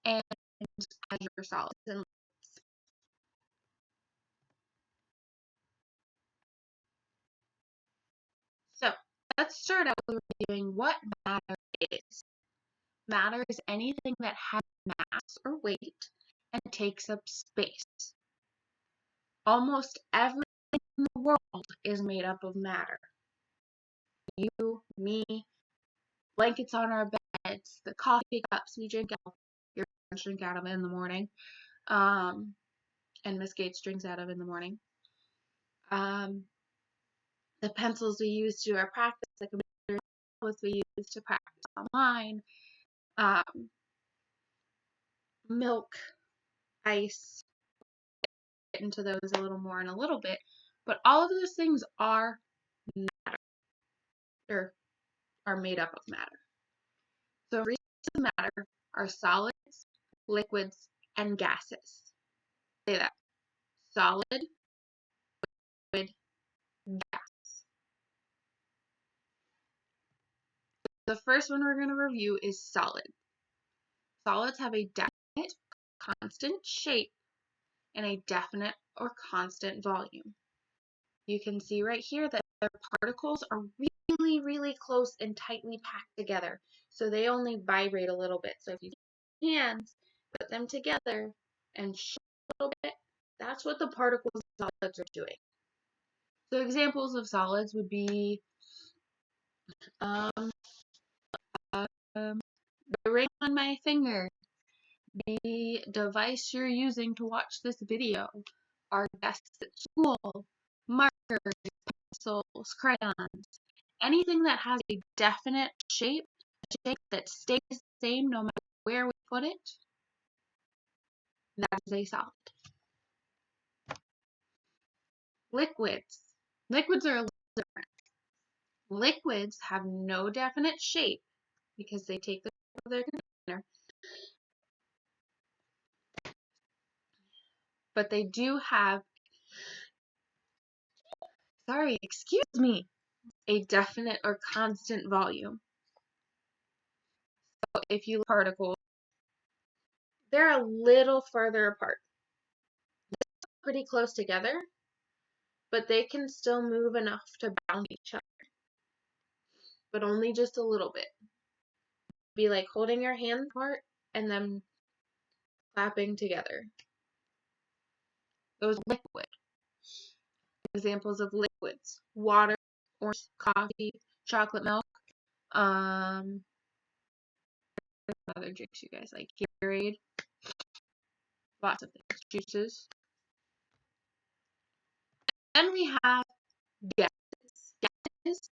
and as your solids and liquids. So let's start out with reviewing what matter is. Matter is anything that has mass or weight and takes up space. Almost everything in the world is made up of matter. You, me, blankets on our beds, the coffee cups we drink out, your parents drink out of in the morning, and Miss Gates drinks out of in the morning. The pencils we use to do our practice, the computer tablets we use to practice online, milk, ice. Get into those a little more in a little bit, but all of those things are matter, or are made up of matter. So reasons of matter are solids, liquids, and gases. Say that. Solid, liquid, gas. The first one we're going to review is solid. Solids have a definite, constant shape and a definite or constant volume. You can see right here that their particles are really, really close and tightly packed together. So they only vibrate a little bit. So if you take your hands, put them together, and shake a little bit, that's what the particles of solids are doing. So examples of solids would be the ring on my finger, the device you're using to watch this video, our desks at school, markers, pencils, crayons, anything that has a definite shape, a shape that stays the same no matter where we put it, that is a solid. Liquids. Liquids are a little different. Liquids have no definite shape because they take the shape of their container, but they do have, a definite or constant volume. So if you look at particles, they're a little further apart. They're pretty close together, but they can still move enough to bound each other, but only just a little bit. Be like holding your hand apart and then clapping together. Those are liquid. Examples of liquids: water, orange, coffee, chocolate milk. Other drinks you guys like: Gatorade, lots of things, juices. Then we have gases. Gases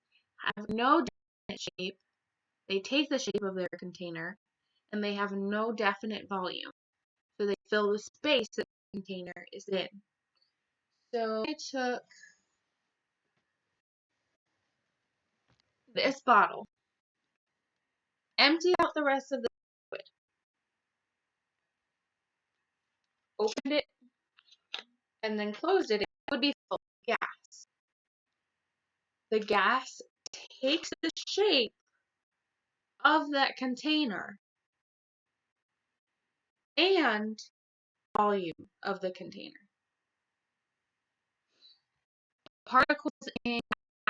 have no definite shape. They take the shape of their container, and they have no definite volume. So they fill the space that the container is in. So I took this bottle, emptied out the rest of the liquid, opened it, and then closed it, it would be full of gas. The gas takes the shape of that container and volume of the container. Particles in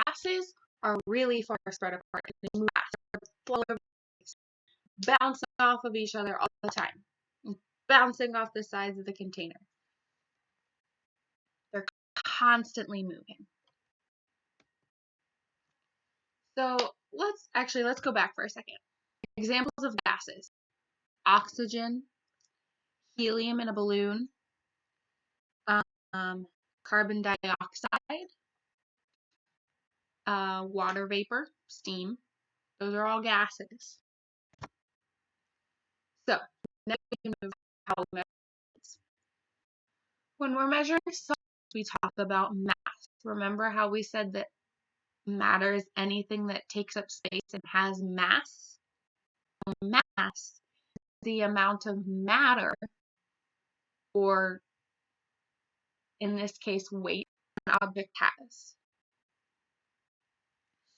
gases are really far spread apart, and they move fast, bouncing off of each other all the time, bouncing off the sides of the container. They're constantly moving. So let's go back for a second. Examples of gases: oxygen, helium in a balloon, carbon dioxide, water vapor, steam. Those are all gases. So now we can move to how we measure solids. When we're measuring solids, we talk about mass. Remember how we said that matter is anything that takes up space and has mass? Mass is the amount of matter, or in this case, weight, an object has.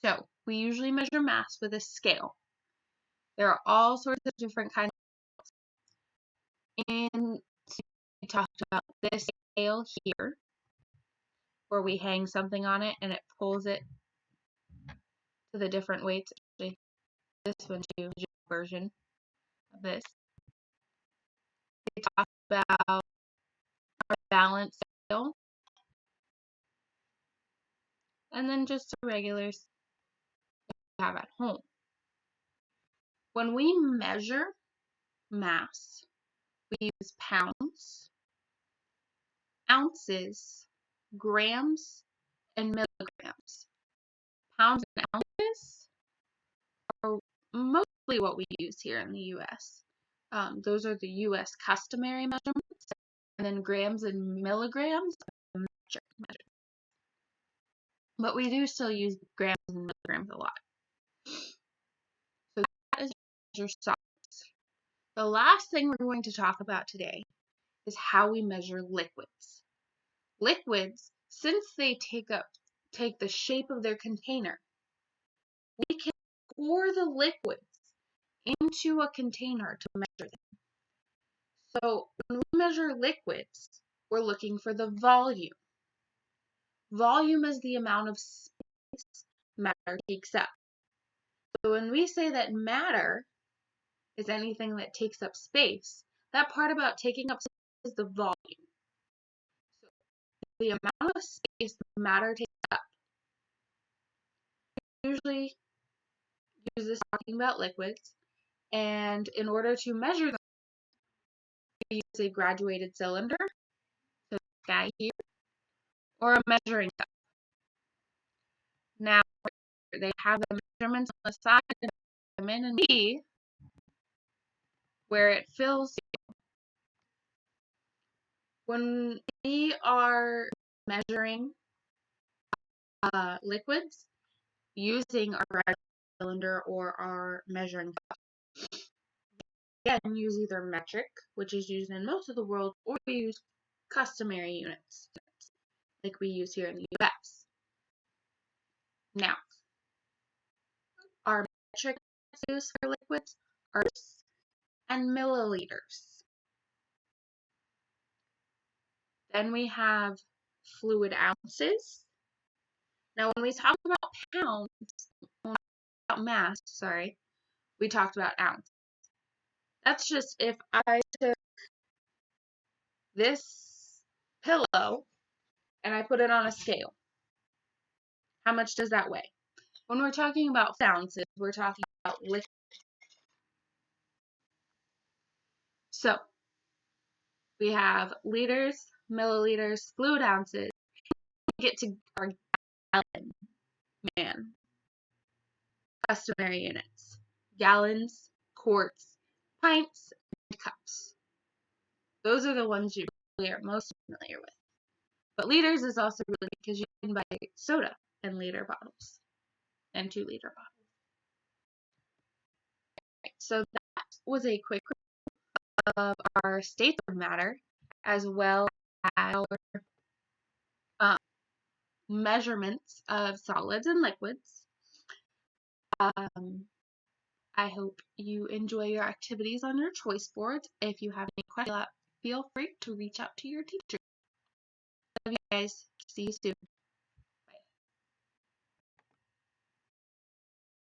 So we usually measure mass with a scale. There are all sorts of different kinds of scales. And so we talked about this scale here, where we hang something on it and it pulls it to the different weights. Actually, this one too is a version of this. We talked about our balance scale, and then just the regulars we have at home. When we measure mass, we use pounds, ounces, grams, and milligrams. Pounds and ounces are mostly what we use here in the U.S. Those are the U.S. customary measurements, and then grams and milligrams are metric measurements. But we do still use grams and milligrams a lot. So that is measure solids. The last thing we're going to talk about today is how we measure liquids. Liquids, since they take the shape of their container, we can pour the liquids into a container to measure them. So when we measure liquids, we're looking for the volume. Volume is the amount of space matter takes up. So when we say that matter is anything that takes up space, that part about taking up space is the volume. So the amount of space matter takes up. We usually use this talking about liquids, and in order to measure them, we use a graduated cylinder, so this guy here, or a measuring cup. Now, they have the measurements on the side and come in and see where it fills. When we are measuring liquids using our graduated cylinder or our measuring cup, again, use either metric, which is used in most of the world, or we use customary units, like we use here in the US. Now, our metric used for liquids are and milliliters. Then we have fluid ounces. Now, when we talk about pounds, about mass, we talked about ounce. That's just if I took this pillow and I put it on a scale. How much does that weigh? When we're talking about ounces, we're talking about liquid. So we have liters, milliliters, fluid ounces. We get to our gallon, man. Customary units. Gallons, quarts, pints, and cups. Those are the ones you are most familiar with. But liters is also really because you can buy soda in liter bottles and 2-liter bottles. So that was a quick review of our states of matter as well as our measurements of solids and liquids. I hope you enjoy your activities on your choice boards. If you have any questions, feel free to reach out to your teacher. Love you guys. See you soon.